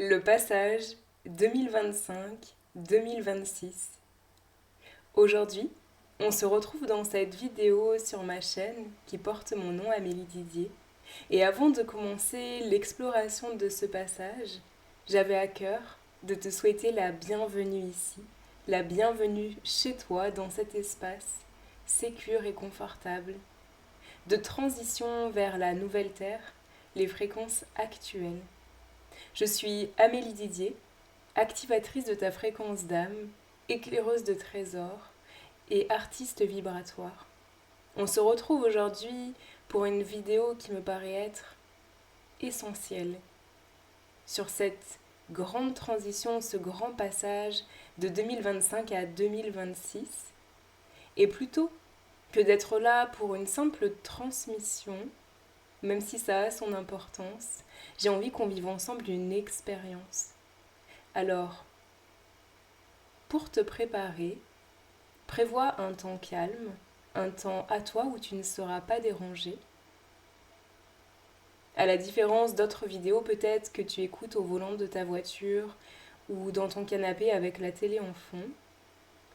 Le passage 2025-2026. Aujourd'hui, on se retrouve dans cette vidéo sur ma chaîne qui porte mon nom Amélie Didier. Et avant de commencer l'exploration de ce passage, j'avais à cœur de te souhaiter la bienvenue ici, la bienvenue chez toi dans cet espace sécure et confortable, de transition vers la nouvelle Terre, les fréquences actuelles. Je suis Amélie Didier, activatrice de ta fréquence d'âme, éclaireuse de trésors et artiste vibratoire. On se retrouve aujourd'hui pour une vidéo qui me paraît être essentielle sur cette grande transition, ce grand passage de 2025 à 2026. Et plutôt que d'être là pour une simple transmission, même si ça a son importance, j'ai envie qu'on vive ensemble une expérience. Alors, pour te préparer, prévois un temps calme, un temps à toi où tu ne seras pas dérangé. À la différence d'autres vidéos peut-être que tu écoutes au volant de ta voiture ou dans ton canapé avec la télé en fond,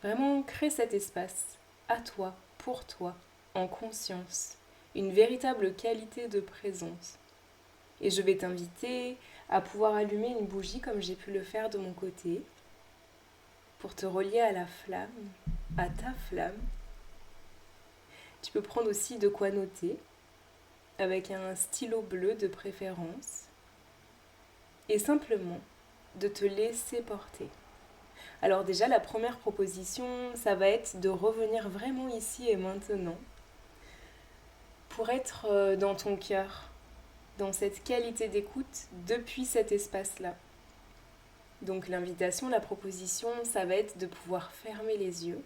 vraiment crée cet espace à toi, pour toi, en conscience, une véritable qualité de présence. Et je vais t'inviter à pouvoir allumer une bougie comme j'ai pu le faire de mon côté, pour te relier à la flamme, à ta flamme. Tu peux prendre aussi de quoi noter, avec un stylo bleu de préférence, et simplement de te laisser porter. Alors déjà, la première proposition, ça va être de revenir vraiment ici et maintenant, pour être dans ton cœur, dans cette qualité d'écoute depuis cet espace-là. Donc l'invitation, la proposition, ça va être de pouvoir fermer les yeux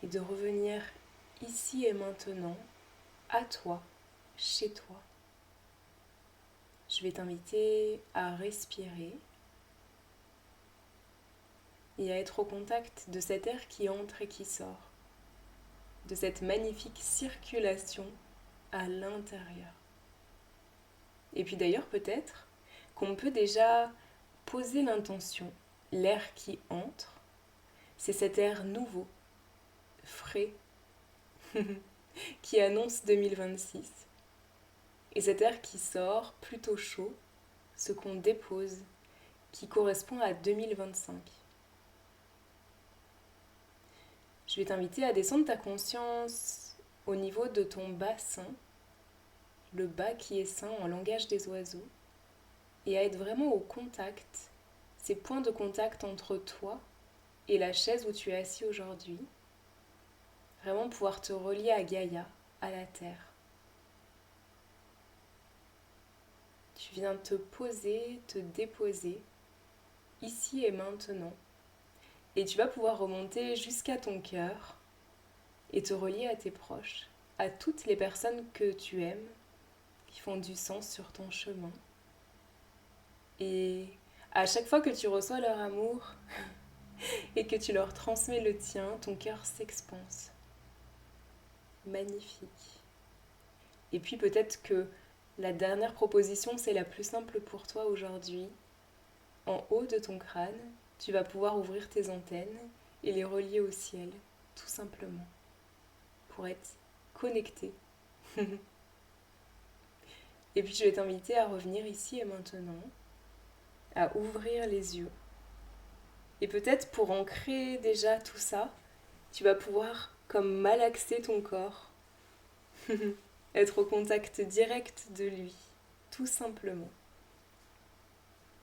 et de revenir ici et maintenant, à toi, chez toi. Je vais t'inviter à respirer et à être au contact de cet air qui entre et qui sort, de cette magnifique circulation à l'intérieur. Et puis d'ailleurs peut-être qu'on peut déjà poser l'intention, l'air qui entre, c'est cet air nouveau, frais, qui annonce 2026. Et cet air qui sort, plutôt chaud, ce qu'on dépose, qui correspond à 2025. Je vais t'inviter à descendre ta conscience au niveau de ton bassin, le bas qui est sain en langage des oiseaux, et à être vraiment au contact, ces points de contact entre toi et la chaise où tu es assis aujourd'hui. Vraiment pouvoir te relier à Gaïa, à la terre. Tu viens te poser, te déposer, ici et maintenant. Et tu vas pouvoir remonter jusqu'à ton cœur et te relier à tes proches, à toutes les personnes que tu aimes, qui font du sens sur ton chemin. Et à chaque fois que tu reçois leur amour et que tu leur transmets le tien, ton cœur s'expanse. Magnifique. Et puis peut-être que la dernière proposition, c'est la plus simple pour toi aujourd'hui. En haut de ton crâne, tu vas pouvoir ouvrir tes antennes et les relier au ciel, tout simplement, pour être connecté. Et puis je vais t'inviter à revenir ici et maintenant, à ouvrir les yeux. Et peut-être pour ancrer déjà tout ça, tu vas pouvoir comme malaxer ton corps, être au contact direct de lui, tout simplement.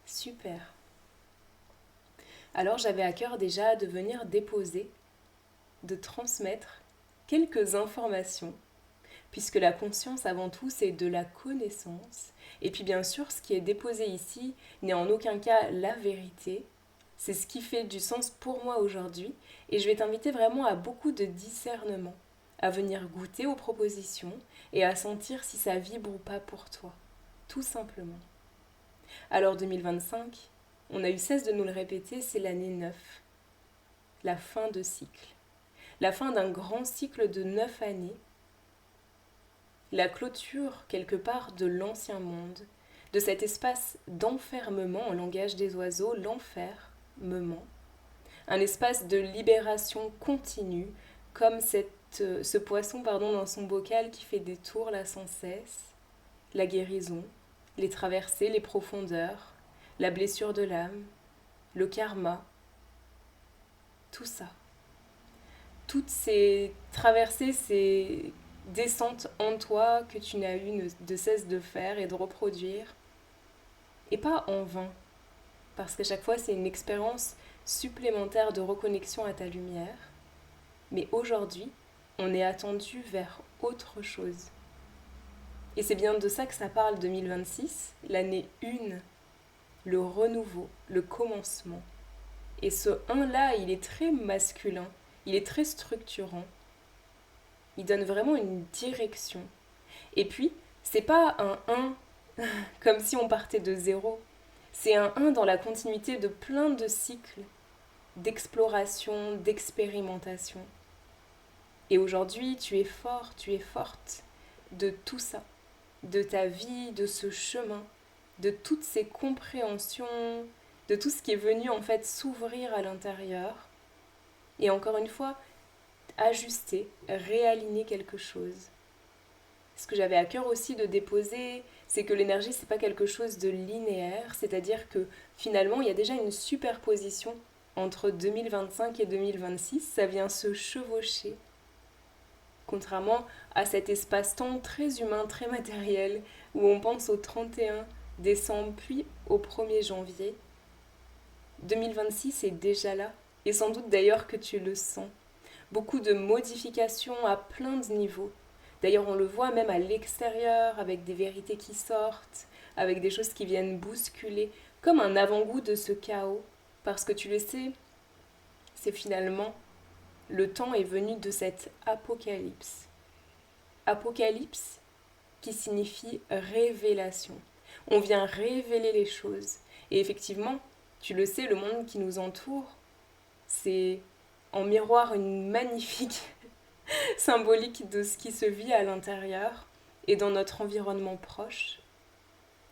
Super. Alors j'avais à cœur déjà de venir déposer, de transmettre quelques informations, puisque la conscience avant tout c'est de la connaissance. Et puis bien sûr ce qui est déposé ici n'est en aucun cas la vérité, c'est ce qui fait du sens pour moi aujourd'hui. Et je vais t'inviter vraiment à beaucoup de discernement, à venir goûter aux propositions et à sentir si ça vibre ou pas pour toi, tout simplement. Alors 2025, on a eu cesse de nous le répéter, c'est l'année 9, la fin de cycle. La fin d'un grand cycle de 9 années, la clôture quelque part de l'ancien monde, de cet espace d'enfermement en langage des oiseaux, l'enfermement, un espace de libération continue, comme ce poisson dans son bocal qui fait des tours là sans cesse, la guérison, les traversées, les profondeurs, la blessure de l'âme, le karma, tout ça. Toutes ces traversées, ces descentes en toi que tu n'as eu de cesse de faire et de reproduire, et pas en vain, parce qu'à chaque fois c'est une expérience supplémentaire de reconnexion à ta lumière, mais aujourd'hui, on est attendu vers autre chose. Et c'est bien de ça que ça parle 2026, l'année 1, le renouveau, le commencement. Et ce 1-là, il est très masculin, il est très structurant. Il donne vraiment une direction. Et puis, c'est pas un 1 comme si on partait de zéro. C'est un 1 dans la continuité de plein de cycles d'exploration, d'expérimentation. Et aujourd'hui, tu es fort, tu es forte de tout ça, de ta vie, de ce chemin, de toutes ces compréhensions, de tout ce qui est venu en fait s'ouvrir à l'intérieur. Et encore une fois, ajuster, réaligner quelque chose. Ce que j'avais à cœur aussi de déposer, c'est que l'énergie, c'est pas quelque chose de linéaire, c'est-à-dire que finalement, il y a déjà une superposition entre 2025 et 2026, ça vient se chevaucher. Contrairement à cet espace-temps très humain, très matériel, où on pense au 31 décembre puis au 1er janvier, 2026 est déjà là, et sans doute d'ailleurs que tu le sens. Beaucoup de modifications à plein de niveaux. D'ailleurs, on le voit même à l'extérieur, avec des vérités qui sortent, avec des choses qui viennent bousculer, comme un avant-goût de ce chaos. Parce que tu le sais, c'est finalement, le temps est venu de cet apocalypse. Apocalypse qui signifie révélation. On vient révéler les choses. Et effectivement, tu le sais, le monde qui nous entoure, c'est en miroir une magnifique symbolique de ce qui se vit à l'intérieur et dans notre environnement proche.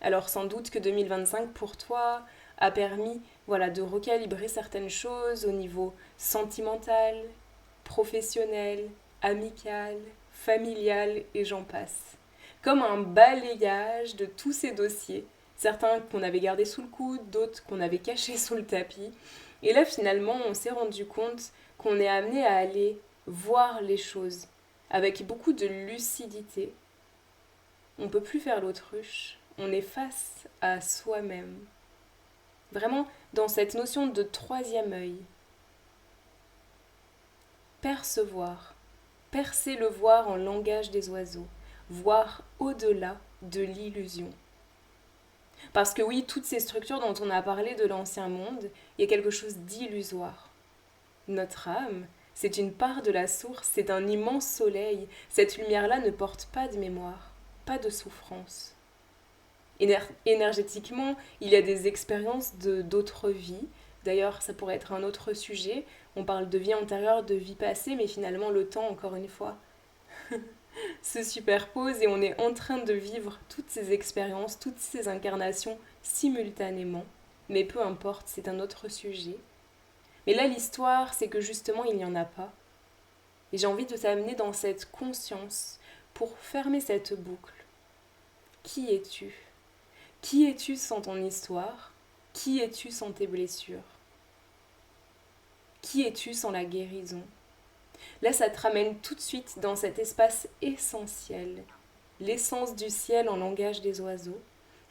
Alors sans doute que 2025 pour toi a permis de recalibrer certaines choses au niveau sentimental, professionnel, amical, familial et j'en passe. Comme un balayage de tous ces dossiers, certains qu'on avait gardés sous le coude, d'autres qu'on avait cachés sous le tapis. Et là finalement on s'est rendu compte qu'on est amené à aller voir les choses avec beaucoup de lucidité. On ne peut plus faire l'autruche, on est face à soi-même. Vraiment dans cette notion de troisième œil. Percevoir, percer le voir en langage des oiseaux, voir au-delà de l'illusion. Parce que oui, toutes ces structures dont on a parlé de l'ancien monde, il y a quelque chose d'illusoire. Notre âme, c'est une part de la source, c'est un immense soleil. Cette lumière-là ne porte pas de mémoire, pas de souffrance. Énergétiquement, il y a des expériences d'autres vies. D'ailleurs, ça pourrait être un autre sujet. On parle de vie antérieure, de vie passée, mais finalement, le temps, encore une fois, se superpose et on est en train de vivre toutes ces expériences, toutes ces incarnations simultanément. Mais peu importe, c'est un autre sujet. Mais là, l'histoire, c'est que justement, il n'y en a pas. Et j'ai envie de t'amener dans cette conscience pour fermer cette boucle. Qui es-tu ? Qui es-tu sans ton histoire ? Qui es-tu sans tes blessures ? Qui es-tu sans la guérison ? Là, ça te ramène tout de suite dans cet espace essentiel, l'essence du ciel en langage des oiseaux,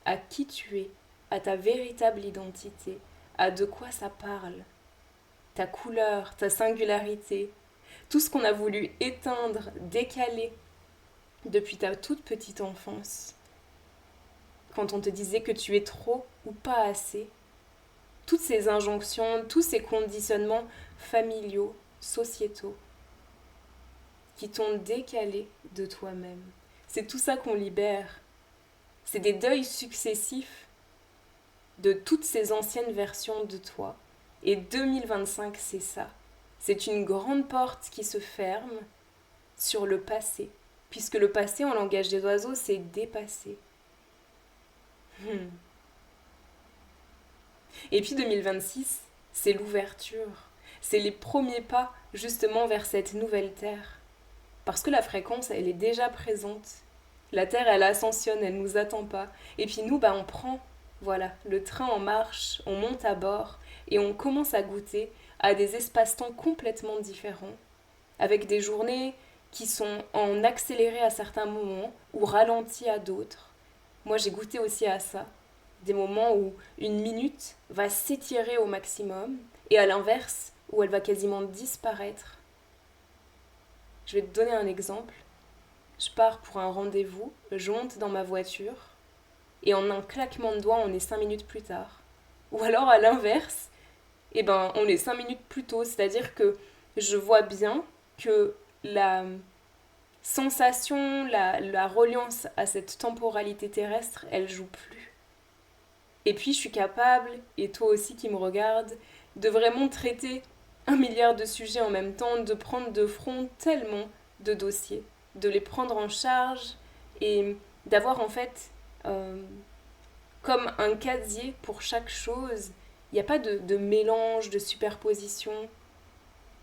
à qui tu es, à ta véritable identité, à de quoi ça parle, ta couleur, ta singularité, tout ce qu'on a voulu éteindre, décaler depuis ta toute petite enfance. Quand on te disait que tu es trop ou pas assez, toutes ces injonctions, tous ces conditionnements familiaux, sociétaux, qui t'ont décalé de toi-même. C'est tout ça qu'on libère. C'est des deuils successifs de toutes ces anciennes versions de toi. Et 2025, c'est ça. C'est une grande porte qui se ferme sur le passé, puisque le passé, en langage des oiseaux, c'est dépassé. Hmm. Et puis 2026, c'est l'ouverture. C'est les premiers pas justement vers cette nouvelle Terre. Parce que la fréquence, elle est déjà présente. La Terre, elle ascensionne, elle nous attend pas. Et puis nous, on prend, voilà, le train en marche, on monte à bord et on commence à goûter à des espaces-temps complètement différents, avec des journées qui sont en accéléré à certains moments ou ralenties à d'autres. Moi, j'ai goûté aussi à ça. Des moments où une minute va s'étirer au maximum et à l'inverse, où elle va quasiment disparaître. Je vais te donner un exemple. Je pars pour un rendez-vous, je monte dans ma voiture et en un claquement de doigts, on est 5 minutes plus tard. Ou alors à l'inverse, on est 5 minutes plus tôt. C'est-à-dire que je vois bien que la sensation, la reliance à cette temporalité terrestre, elle joue plus. Et puis je suis capable, et toi aussi qui me regardes, de vraiment traiter 1 milliard de sujets en même temps, de prendre de front tellement de dossiers, de les prendre en charge et d'avoir en fait euh, comme un casier pour chaque chose. Il n'y a pas de mélange, de superposition.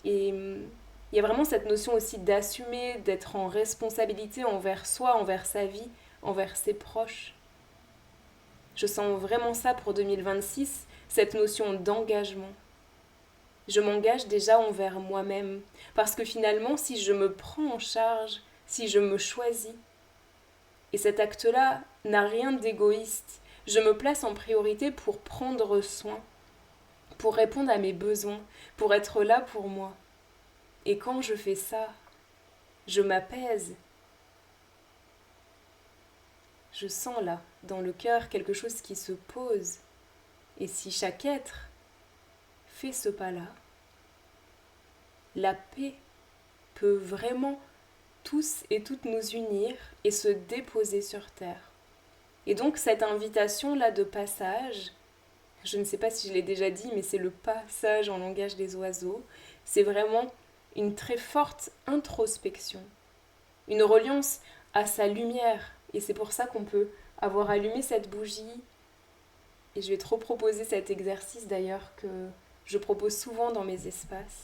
Et il y a vraiment cette notion aussi d'assumer, d'être en responsabilité envers soi, envers sa vie, envers ses proches. Je sens vraiment ça pour 2026, cette notion d'engagement. Je m'engage déjà envers moi-même. Parce que finalement, si je me prends en charge, si je me choisis, et cet acte-là n'a rien d'égoïste, je me place en priorité pour prendre soin, pour répondre à mes besoins, pour être là pour moi. Et quand je fais ça, je m'apaise. Je sens là, dans le cœur, quelque chose qui se pose. Et si chaque être fait ce pas-là, la paix peut vraiment tous et toutes nous unir et se déposer sur terre. Et donc cette invitation-là de passage, je ne sais pas si je l'ai déjà dit, mais c'est le passage en langage des oiseaux, c'est vraiment une très forte introspection, une reliance à sa lumière. Et c'est pour ça qu'on peut avoir allumé cette bougie. Et je vais te reproposer cet exercice d'ailleurs que je propose souvent dans mes espaces.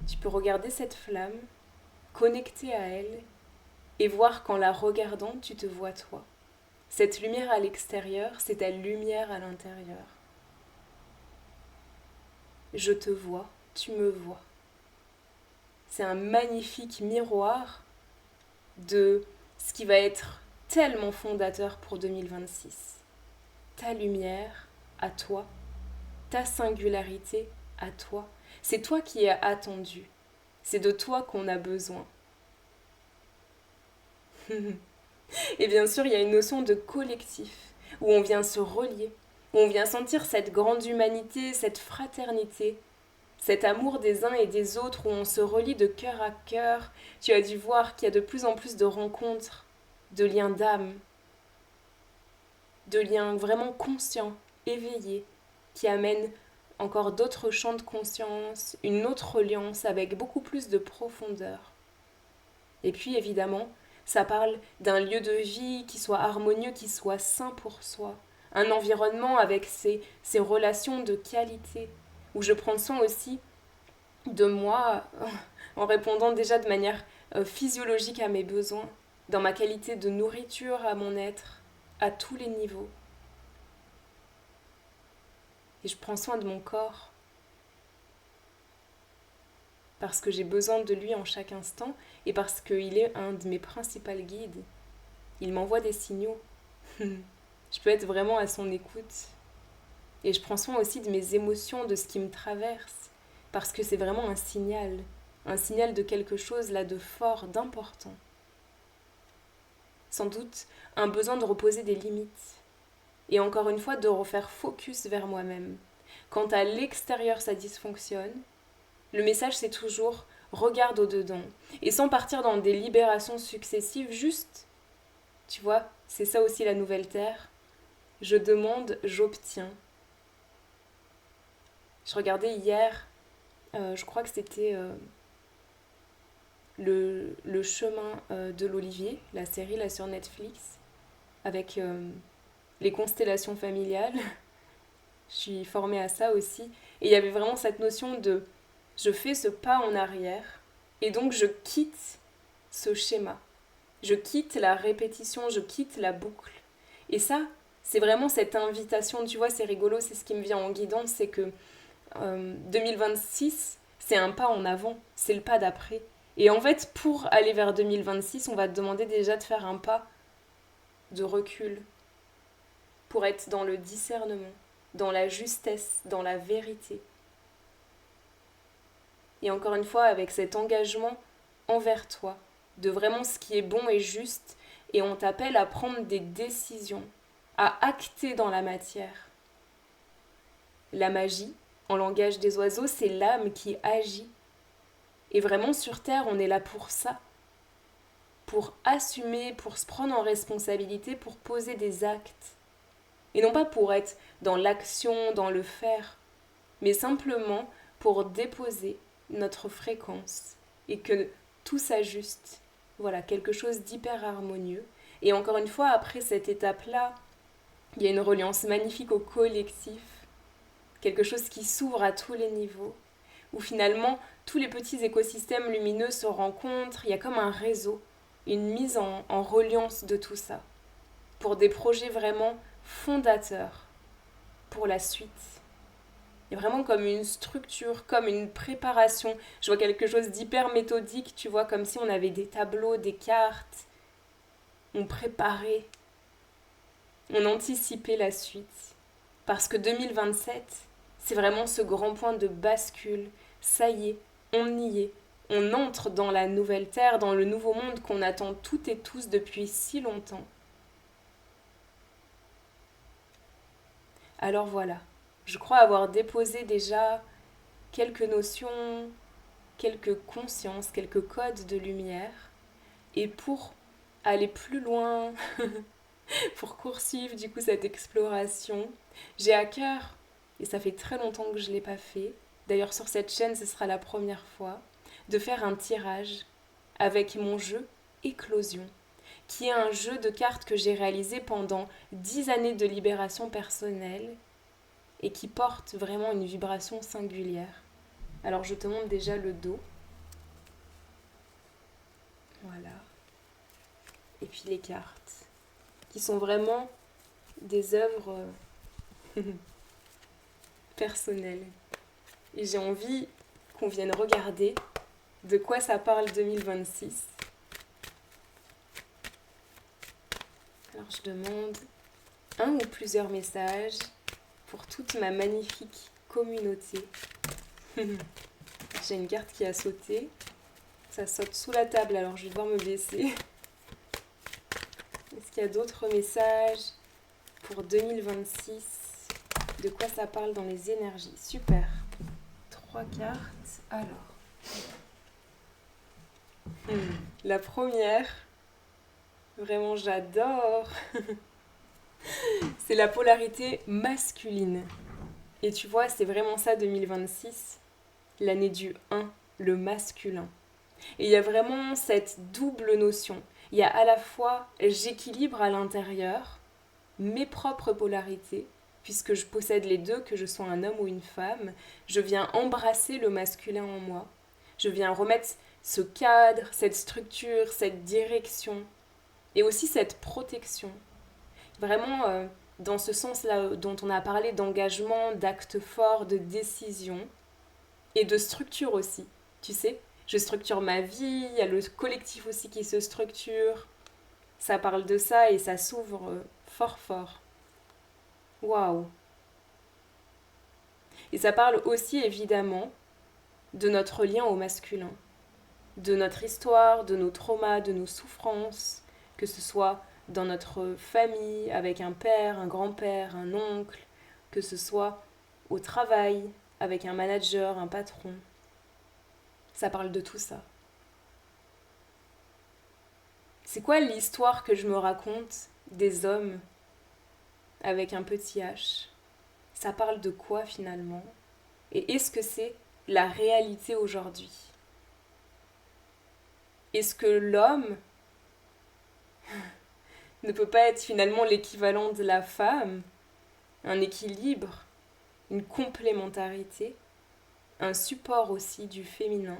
Tu peux regarder cette flamme, connecter à elle et voir qu'en la regardant, tu te vois toi. Cette lumière à l'extérieur, c'est ta lumière à l'intérieur. Je te vois, tu me vois. C'est un magnifique miroir de ce qui va être tellement fondateur pour 2026. Ta lumière à toi, ta singularité à toi. C'est toi qui es attendu. C'est de toi qu'on a besoin. Et bien sûr, il y a une notion de collectif, où on vient se relier, où on vient sentir cette grande humanité, cette fraternité, cet amour des uns et des autres, où on se relie de cœur à cœur. Tu as dû voir qu'il y a de plus en plus de rencontres, de liens d'âme, de liens vraiment conscients, éveillés, qui amènent encore d'autres champs de conscience, une autre reliance avec beaucoup plus de profondeur. Et puis évidemment, ça parle d'un lieu de vie qui soit harmonieux, qui soit sain pour soi. Un environnement avec ses relations de qualité, où je prends soin aussi de moi en répondant déjà de manière physiologique à mes besoins, dans ma qualité de nourriture à mon être, à tous les niveaux. Et je prends soin de mon corps, parce que j'ai besoin de lui en chaque instant et parce qu'il est un de mes principaux guides. Il m'envoie des signaux. Je peux être vraiment à son écoute. Et je prends soin aussi de mes émotions, de ce qui me traverse, parce que c'est vraiment un signal de quelque chose là de fort, d'important. Sans doute un besoin de reposer des limites. Et encore une fois, de refaire focus vers moi-même. Quand à l'extérieur ça dysfonctionne, le message c'est toujours regarde au-dedans. Et sans partir dans des libérations successives, juste, tu vois, c'est ça aussi la nouvelle terre. Je demande, j'obtiens. Je regardais hier, je crois que c'était le chemin de l'Olivier, la série là sur Netflix, avec les constellations familiales. Je suis formée à ça aussi. Et il y avait vraiment cette notion de je fais ce pas en arrière et donc je quitte ce schéma. Je quitte la répétition, je quitte la boucle. Et ça, c'est vraiment cette invitation, tu vois, c'est rigolo, c'est ce qui me vient en guidance, c'est que 2026, c'est un pas en avant, c'est le pas d'après. Et en fait, pour aller vers 2026, on va te demander déjà de faire un pas de recul, pour être dans le discernement, dans la justesse, dans la vérité. Et encore une fois, avec cet engagement envers toi, de vraiment ce qui est bon et juste, et on t'appelle à prendre des décisions, à acter dans la matière. La magie, en langage des oiseaux, c'est l'âme qui agit. Et vraiment, sur Terre, on est là pour ça. Pour assumer, pour se prendre en responsabilité, pour poser des actes. Et non pas pour être dans l'action, dans le faire, mais simplement pour déposer notre fréquence et que tout s'ajuste. Voilà, quelque chose d'hyper harmonieux. Et encore une fois, après cette étape-là, il y a une reliance magnifique au collectif, quelque chose qui s'ouvre à tous les niveaux, où finalement tous les petits écosystèmes lumineux se rencontrent, il y a comme un réseau, une mise en reliance de tout ça, pour des projets vraiment fondateurs pour la suite. Il y a vraiment comme une structure, comme une préparation. Je vois quelque chose d'hyper méthodique, tu vois, comme si on avait des tableaux, des cartes. On préparait, on anticipait la suite. Parce que 2027, c'est vraiment ce grand point de bascule. Ça y est, on y est. On entre dans la nouvelle terre, dans le nouveau monde qu'on attend toutes et tous depuis si longtemps. Alors voilà, je crois avoir déposé déjà quelques notions, quelques consciences, quelques codes de lumière. Et pour aller plus loin, pour poursuivre du coup cette exploration, j'ai à cœur, et ça fait très longtemps que je ne l'ai pas fait, d'ailleurs sur cette chaîne ce sera la première fois, de faire un tirage avec mon jeu Éclosion, qui est un jeu de cartes que j'ai réalisé pendant 10 années de libération personnelle et qui porte vraiment une vibration singulière. Alors je te montre déjà le dos. Voilà. Et puis les cartes, qui sont vraiment des œuvres personnelles. Et j'ai envie qu'on vienne regarder de quoi ça parle 2026. Alors je demande un ou plusieurs messages pour toute ma magnifique communauté. J'ai une carte qui a sauté. Ça saute sous la table, alors je vais devoir me baisser. Est-ce qu'il y a d'autres messages pour 2026? De quoi ça parle dans les énergies? Super. 3 cartes. Alors. La première, vraiment j'adore. C'est la polarité masculine. Et tu vois, c'est vraiment ça 2026. L'année du 1, le masculin. Et il y a vraiment cette double notion. Il y a à la fois j'équilibre à l'intérieur mes propres polarités, puisque je possède les deux, que je sois un homme ou une femme. Je viens embrasser le masculin en moi. Je viens remettre ce cadre, cette structure, cette direction, et aussi cette protection. Vraiment, dans ce sens-là dont on a parlé d'engagement, d'actes forts, de décision, et de structure aussi, tu sais. Je structure ma vie, il y a le collectif aussi qui se structure. Ça parle de ça et ça s'ouvre fort fort. Waouh! Et ça parle aussi évidemment de notre lien au masculin, de notre histoire, de nos traumas, de nos souffrances, que ce soit dans notre famille, avec un père, un grand-père, un oncle, que ce soit au travail, avec un manager, un patron. Ça parle de tout ça. C'est quoi l'histoire que je me raconte des hommes avec un petit H? Ça parle de quoi finalement? Et est-ce que c'est la réalité aujourd'hui? Est-ce que l'homme ne peut pas être finalement l'équivalent de la femme, un équilibre, une complémentarité, un support aussi du féminin.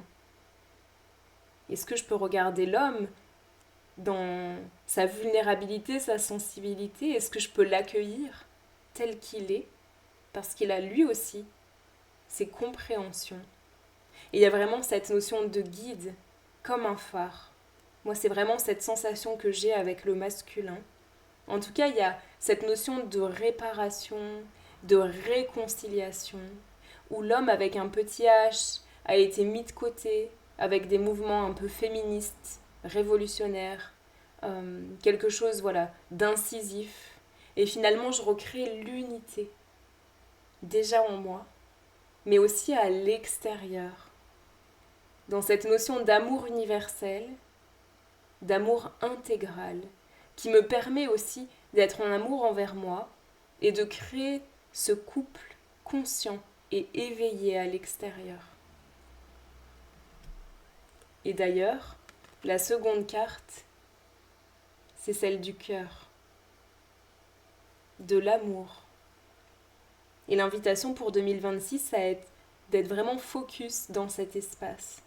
Est-ce que je peux regarder l'homme dans sa vulnérabilité, sa sensibilité? Est-ce que je peux l'accueillir tel qu'il est? Parce qu'il a lui aussi ses compréhensions. Et il y a vraiment cette notion de guide, comme un phare. Moi, c'est vraiment cette sensation que j'ai avec le masculin. En tout cas, il y a cette notion de réparation, de réconciliation, où l'homme avec un petit H a été mis de côté, avec des mouvements un peu féministes, révolutionnaires, quelque chose voilà, d'incisif. Et finalement, je recrée l'unité, déjà en moi, mais aussi à l'extérieur, dans cette notion d'amour universel, d'amour intégral, qui me permet aussi d'être en amour envers moi et de créer ce couple conscient et éveillé à l'extérieur. Et d'ailleurs, la seconde carte, c'est celle du cœur, de l'amour. Et l'invitation pour 2026, ça va être d'être vraiment focus dans cet espace,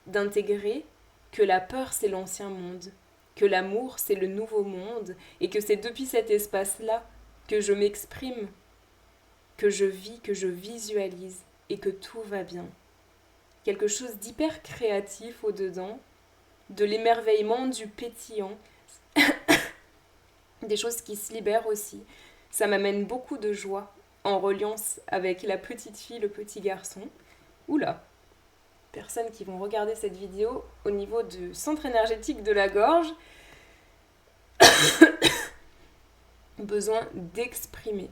d'intégrer que la peur, c'est l'ancien monde, que l'amour, c'est le nouveau monde, et que c'est depuis cet espace-là que je m'exprime, que je vis, que je visualise, et que tout va bien. Quelque chose d'hyper créatif au-dedans, de l'émerveillement, du pétillant, des choses qui se libèrent aussi. Ça m'amène beaucoup de joie en reliance avec la petite fille, le petit garçon. Oula, personnes qui vont regarder cette vidéo au niveau du centre énergétique de la gorge, besoin d'exprimer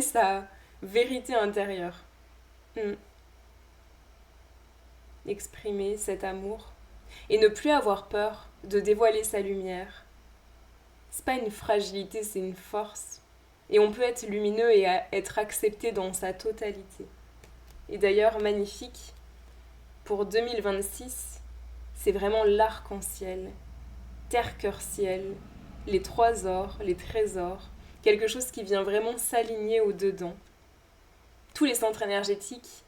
sa vérité intérieure. Exprimer cet amour et ne plus avoir peur de dévoiler sa lumière. C'est pas une fragilité, c'est une force. Et on peut être lumineux et être accepté dans sa totalité. Et d'ailleurs, magnifique, pour 2026, c'est vraiment l'arc-en-ciel, terre, cœur, ciel, les 3 ors, les trésors, quelque chose qui vient vraiment s'aligner au-dedans. Tous les centres énergétiques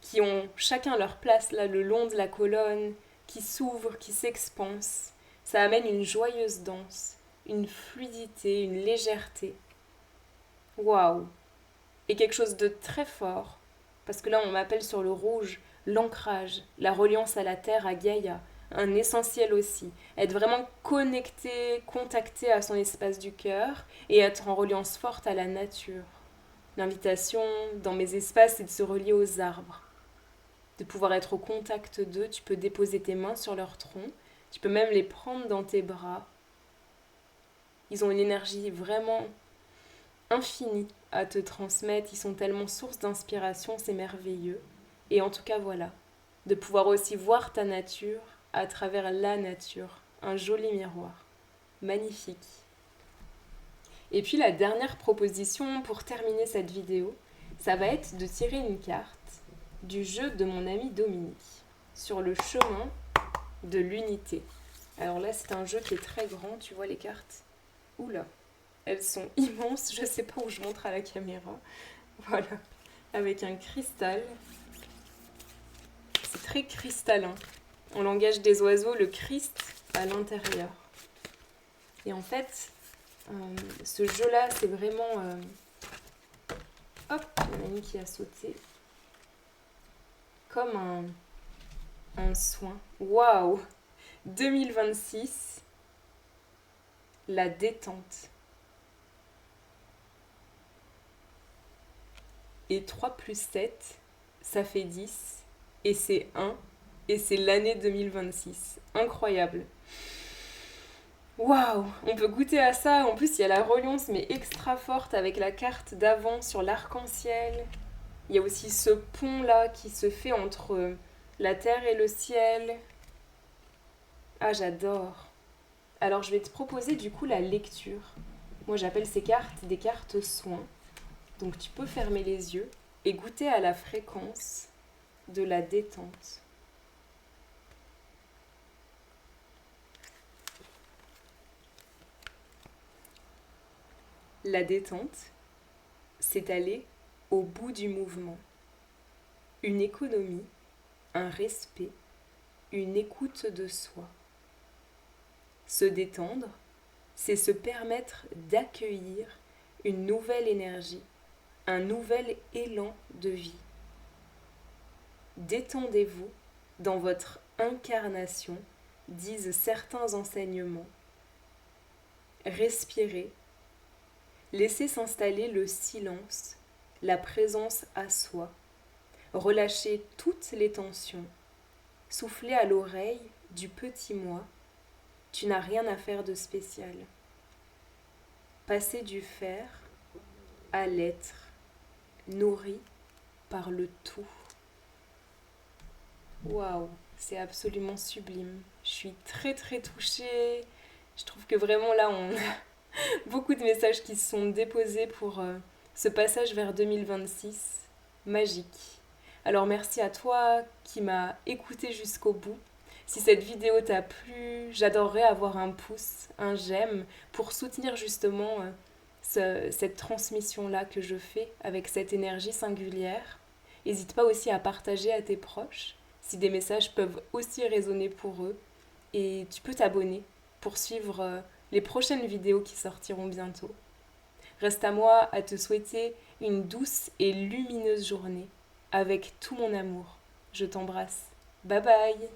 qui ont chacun leur place là le long de la colonne, qui s'ouvrent, qui s'expansent, ça amène une joyeuse danse, une fluidité, une légèreté. Waouh! Et quelque chose de très fort, parce que là on m'appelle sur le rouge, l'ancrage, la reliance à la terre, à Gaïa, un essentiel aussi. Être vraiment connecté, contacté à son espace du cœur et être en reliance forte à la nature. L'invitation dans mes espaces, c'est de se relier aux arbres, de pouvoir être au contact d'eux. Tu peux déposer tes mains sur leur tronc, tu peux même les prendre dans tes bras. Ils ont une énergie vraiment infinie à te transmettre, ils sont tellement source d'inspiration, c'est merveilleux. Et en tout cas, voilà, de pouvoir aussi voir ta nature à travers la nature, un joli miroir, magnifique. Et puis la dernière proposition pour terminer cette vidéo, ça va être de tirer une carte du jeu de mon ami Dominique sur le chemin de l'unité. Alors là, c'est un jeu qui est très grand, tu vois les cartes? Oula, elles sont immenses, je sais pas où je montre à la caméra. Voilà, avec un cristal. C'est très cristallin. En langage des oiseaux, le Christ à l'intérieur. Et en fait, ce jeu-là, c'est vraiment... Hop, il y en a une qui a sauté. Comme un soin. Waouh! 2026, la détente. Et 3 plus 7, ça fait 10. Et c'est 1. Et c'est l'année 2026. Incroyable. Waouh! On peut goûter à ça. En plus, il y a la reliance, mais extra forte avec la carte d'avant sur l'arc-en-ciel. Il y a aussi ce pont-là qui se fait entre la terre et le ciel. Ah, j'adore. Alors, je vais te proposer du coup la lecture. Moi, j'appelle ces cartes des cartes soins. Donc, tu peux fermer les yeux et goûter à la fréquence de la détente. La détente, c'est aller au bout du mouvement. Une économie, un respect, une écoute de soi. Se détendre, c'est se permettre d'accueillir une nouvelle énergie, un nouvel élan de vie. Détendez-vous dans votre incarnation, disent certains enseignements. Respirez, laissez s'installer le silence, la présence à soi. Relâchez toutes les tensions. Soufflez à l'oreille du petit moi. Tu n'as rien à faire de spécial. Passez du faire à l'être, nourri par le tout. Waouh, c'est absolument sublime. Je suis très très touchée. Je trouve que vraiment là, on a beaucoup de messages qui se sont déposés pour ce passage vers 2026. Magique. Alors merci à toi qui m'as écouté jusqu'au bout. Si cette vidéo t'a plu, j'adorerais avoir un pouce, un j'aime pour soutenir justement cette transmission-là que je fais avec cette énergie singulière. N'hésite pas aussi à partager à tes proches si des messages peuvent aussi résonner pour eux. Et tu peux t'abonner pour suivre les prochaines vidéos qui sortiront bientôt. Reste à moi à te souhaiter une douce et lumineuse journée avec tout mon amour. Je t'embrasse. Bye bye!